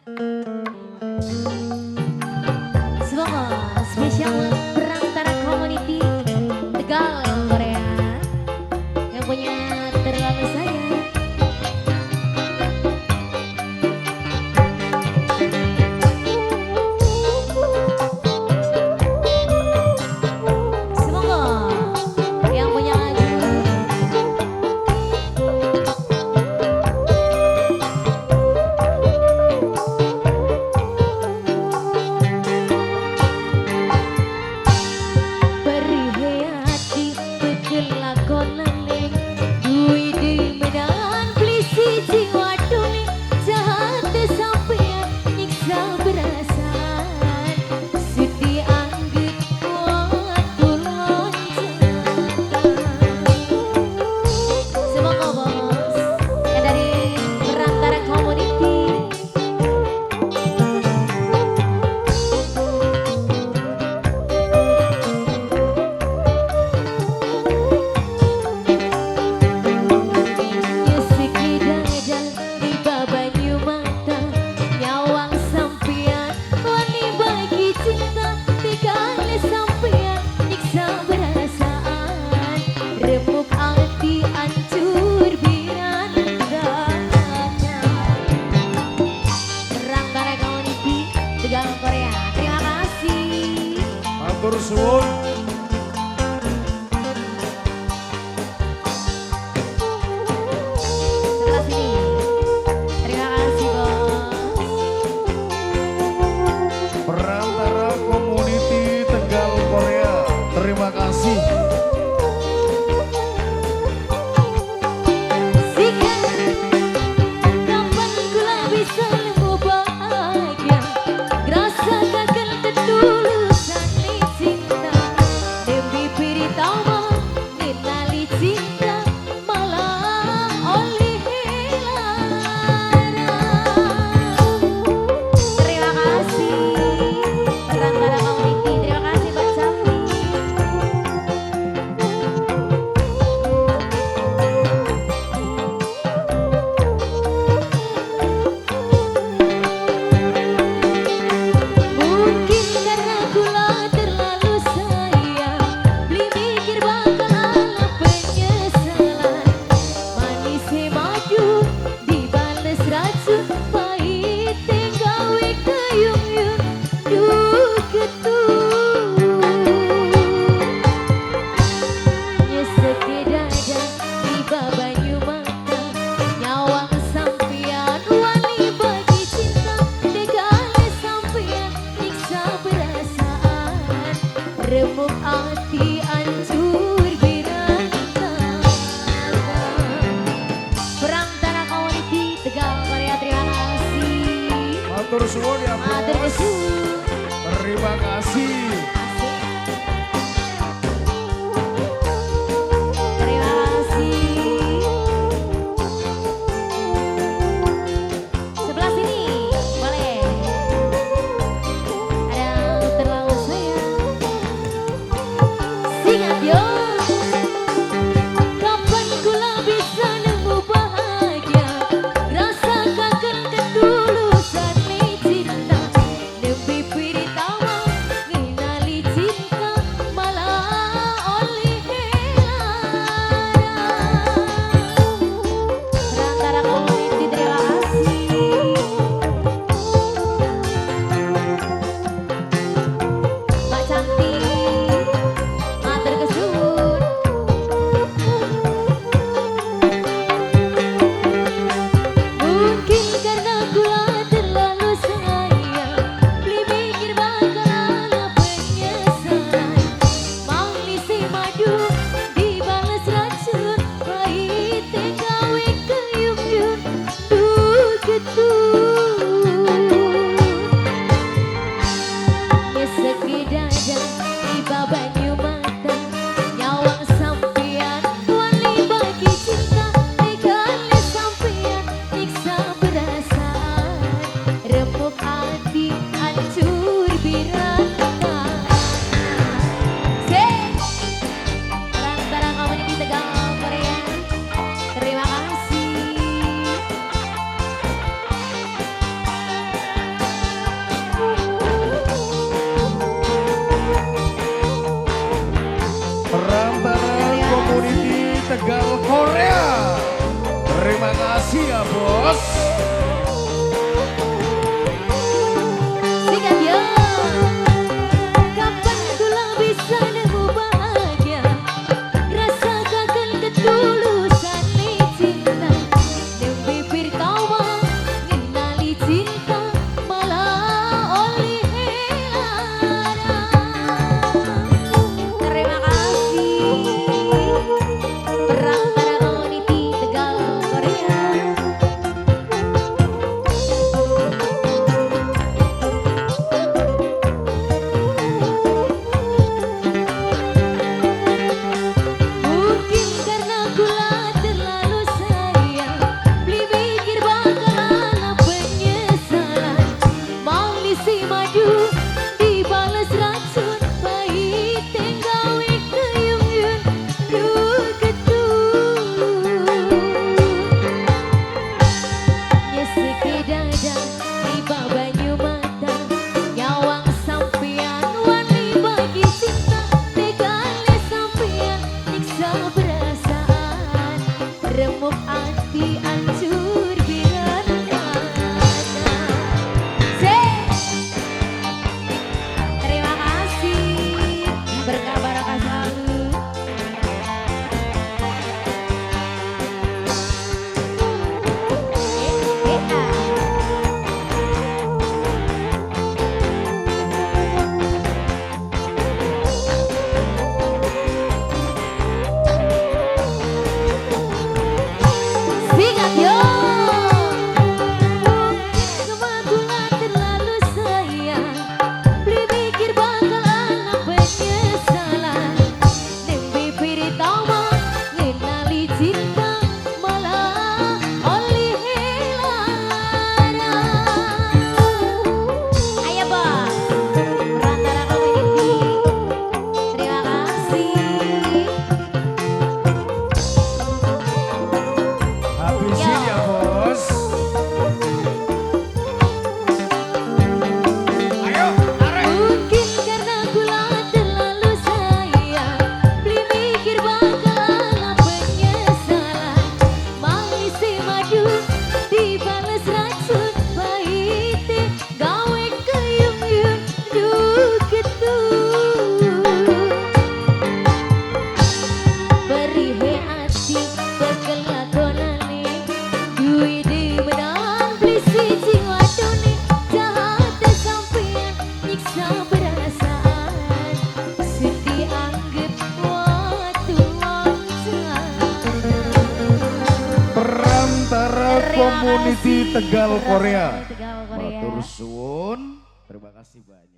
Semoga spesial Perantara Community Tegal Korea yang punya terlalu sayang. Semoga yang punya lagu Korea. Terima kasih. Matur suwun. Sebelah sini. Terima kasih, Bos. Perantara Community Tegal Korea. Terima kasih. Remuk hati hancur berantakan. Perantara Community Tegal Korea, terima kasih. Matur suwun ya, Matur Bos. suwun. Terima kasih. Terima kasih. Sebelah sini boleh. Ada terlalu sayang. Ingat yo, kapan kula bisa nemu bahagia, rasakan ketulusan cinta, nepi piritawa ngenali kasih ya bos. Sikat ya. Kapan tulang bisa nemu bahagia, rasa kangen ketulusan nih cinta. Neng bibir tawa ngenali cinta, malah oleh helara. Terima kasih. Perang para community Tegal Korea. Mungkin karena gula terlalu sayang, beli pikir bakalan penyesalan. Maulisi madu dibalas racun, pahit tenggawe keyung-yung duketung. Nyeseki dada tiba banyu mata, nyawang sampean wani bagi cinta. Tegale sampean nyiksa perasaan, remuk hati hancur biarkan. Terima kasih, berkah barakah selalu. Sikat yo. Kemagula terlalu sayang, beli mikir bakalan penyesalan. Neng bibir tawa ngenali cinta, malah oleh helara. Ayo bos, Perantara Community, terima kasih. Habisin ya bos. Ayo, tarik. Mungkin karena gula terlalu sayang, beli mikir bakalan penyesalan. Maulisi madu dibalas racun, pahit gawe keyung-yung duketung. Beri hati bekal lakonane, duwide menang beli siji wadone. Jahat sampean nyiksa perasaan, sedih anggap waktu wancana. Perantara Terima Community kasih. Tegal Korea. Tegal Korea. Matur suwun. Terima kasih banyak.